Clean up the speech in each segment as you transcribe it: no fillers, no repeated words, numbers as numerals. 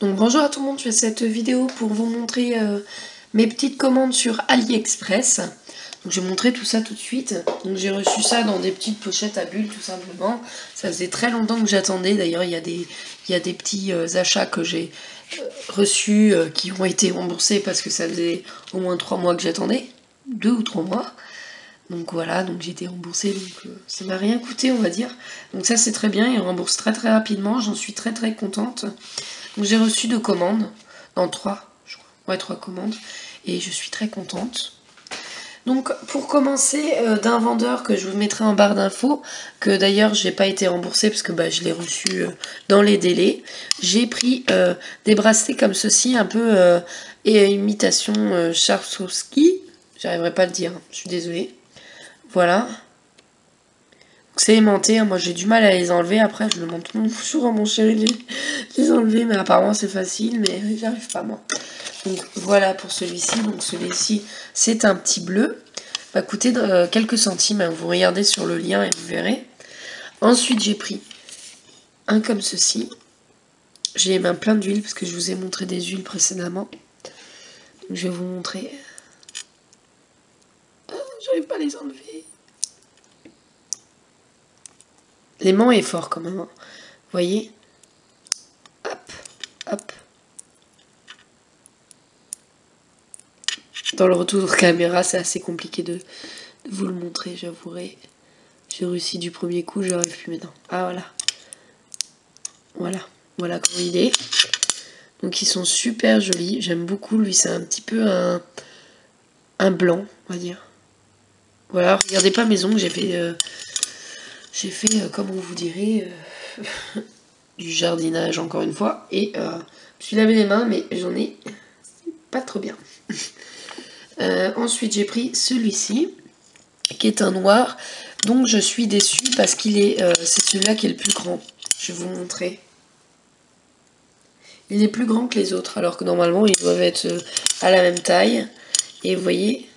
Donc bonjour à tout le monde, je fais cette vidéo pour vous montrer mes petites commandes sur AliExpress. Donc je vais montrer tout ça tout de suite. Donc j'ai reçu ça dans des petites pochettes à bulles tout simplement. Ça faisait très longtemps que j'attendais. D'ailleurs il y a des petits achats que j'ai reçus qui ont été remboursés parce que ça faisait au moins 3 mois que j'attendais. 2 ou 3 mois. Donc voilà, donc j'ai été remboursée, donc ça m'a rien coûté on va dire. Donc ça c'est très bien, ils remboursent très très rapidement, j'en suis très très contente. Donc j'ai reçu 2 commandes, non 3 je crois, ouais 3 commandes, et je suis très contente. Donc pour commencer, d'un vendeur que je vous mettrai en barre d'infos, que d'ailleurs j'ai pas été remboursée parce que je l'ai reçu dans les délais, j'ai pris des bracelets comme ceci, un peu imitation Swarovski, j'arriverai pas à le dire, je suis désolée. Voilà. C'est aimanté, moi j'ai du mal à les enlever, après je le montre toujours à mon chéri de les enlever, mais apparemment c'est facile, mais j'arrive pas moi. Donc voilà pour celui-ci, donc celui-ci c'est un petit bleu, va coûter quelques centimes, hein. Vous regardez sur le lien et vous verrez. Ensuite j'ai pris un comme ceci, j'ai les mains pleines d'huile parce que je vous ai montré des huiles précédemment. Donc je vais vous montrer, j'arrive pas à les enlever. L'aimant est fort quand même, hein. Vous voyez, hop, hop. Dans le retour de caméra, c'est assez compliqué de vous le montrer, j'avouerai. J'ai réussi du premier coup, j'arrive plus maintenant. Ah voilà. Voilà comment il est. Donc ils sont super jolis, j'aime beaucoup. Lui c'est un petit peu un blanc, on va dire. Voilà, regardez pas mes ongles, j'ai fait comment vous direz, du jardinage encore une fois. Et je me suis lavé les mains, mais j'en ai pas trop bien. Ensuite j'ai pris celui-ci qui est un noir, donc je suis déçue parce qu'il est c'est celui-là qui est le plus grand. Je vais vous montrer. Il est plus grand que les autres alors que normalement ils doivent être à la même taille, et vous voyez,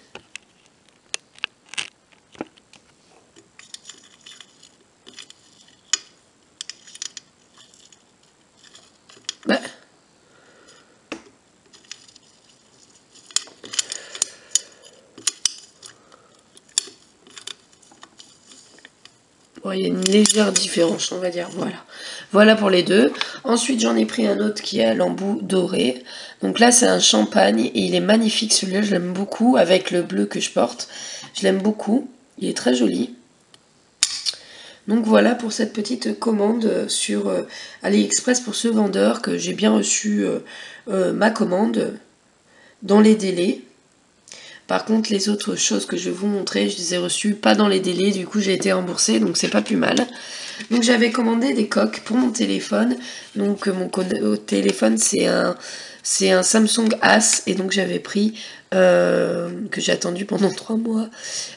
bon, il y a une légère différence, on va dire. Voilà pour les deux. Ensuite j'en ai pris un autre qui est à l'embout doré. Donc là c'est un champagne et il est magnifique, celui-là je l'aime beaucoup, avec le bleu que je porte. Je l'aime beaucoup, il est très joli. Donc voilà pour cette petite commande sur AliExpress pour ce vendeur, que j'ai bien reçu ma commande dans les délais. Par contre les autres choses que je vais vous montrer, je les ai reçues pas dans les délais, du coup j'ai été remboursée, donc c'est pas plus mal. Donc j'avais commandé des coques pour mon téléphone. Donc mon téléphone c'est un Samsung As, et donc j'avais pris, que j'ai attendu pendant 3 mois,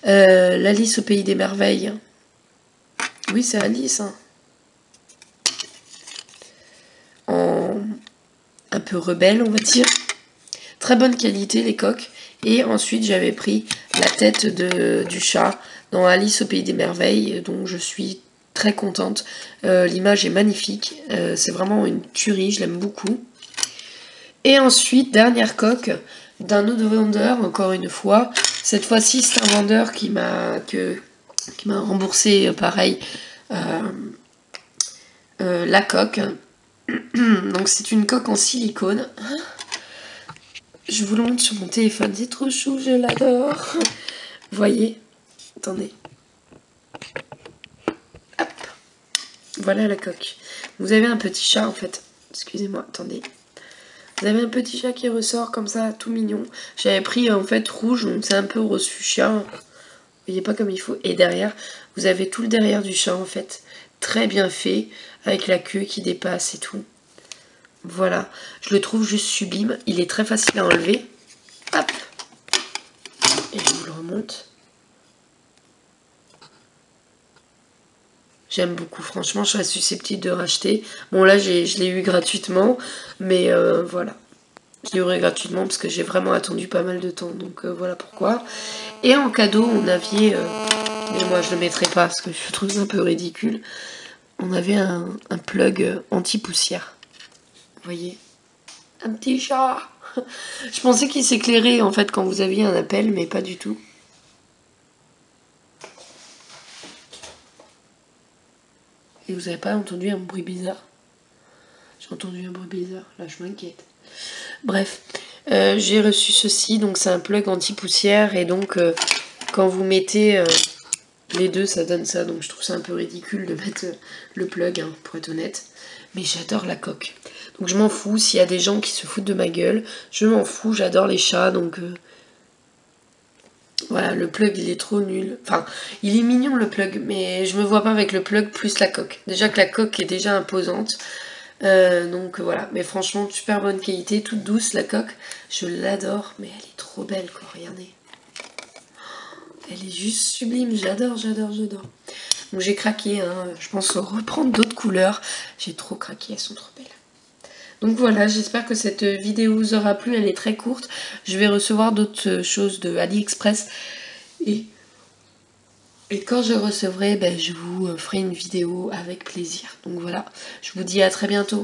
l'Alice au pays des merveilles. Oui c'est Alice, hein. En un peu rebelle on va dire. Très bonne qualité les coques. Et ensuite j'avais pris la tête du chat dans Alice au pays des merveilles, dont je suis très contente. L'image est magnifique, c'est vraiment une tuerie, je l'aime beaucoup. Et ensuite dernière coque d'un autre vendeur, encore une fois. Cette fois-ci c'est un vendeur qui m'a remboursé pareil la coque. Donc c'est une coque en silicone. Je vous le montre sur mon téléphone, c'est trop chou, je l'adore. Vous voyez, attendez. Hop. Voilà la coque. Vous avez un petit chat en fait. Excusez-moi, attendez. Vous avez un petit chat qui ressort comme ça, tout mignon. J'avais pris en fait rouge, donc c'est un peu rose fuchsia. Vous voyez pas comme il faut. Et derrière, vous avez tout le derrière du chat en fait. Très bien fait, avec la queue qui dépasse et tout. Voilà, je le trouve juste sublime. Il est très facile à enlever. Hop. Et je vous le remonte. J'aime beaucoup, franchement, je serais susceptible de racheter. Bon là, je l'ai eu gratuitement, mais voilà. Je l'ai eu gratuitement parce que j'ai vraiment attendu pas mal de temps, donc voilà pourquoi. Et en cadeau, on avait, mais moi je le mettrai pas parce que je trouve ça un peu ridicule, on avait un plug anti-poussière. Vous voyez, Un petit chat. Je pensais qu'il s'éclairait en fait quand vous aviez un appel, mais pas du tout. Et vous avez pas entendu un bruit bizarre? J'ai entendu un bruit bizarre, là je m'inquiète. Bref, j'ai reçu ceci, donc c'est un plug anti-poussière et donc quand vous mettez les deux ça donne ça, donc je trouve ça un peu ridicule de mettre le plug, hein, pour être honnête. Mais j'adore la coque. Donc je m'en fous, s'il y a des gens qui se foutent de ma gueule, je m'en fous, j'adore les chats, donc voilà, le plug il est trop nul. Enfin, il est mignon le plug, mais je me vois pas avec le plug plus la coque. Déjà que la coque est déjà imposante. Donc voilà, mais franchement, super bonne qualité, toute douce la coque. Je l'adore, mais elle est trop belle quoi, regardez. Elle est juste sublime, j'adore. Donc j'ai craqué, hein. Je pense reprendre d'autres couleurs. J'ai trop craqué, elles sont trop belles. Donc voilà, j'espère que cette vidéo vous aura plu, elle est très courte. Je vais recevoir d'autres choses de AliExpress. Et quand je recevrai, je vous ferai une vidéo avec plaisir. Donc voilà, je vous dis à très bientôt.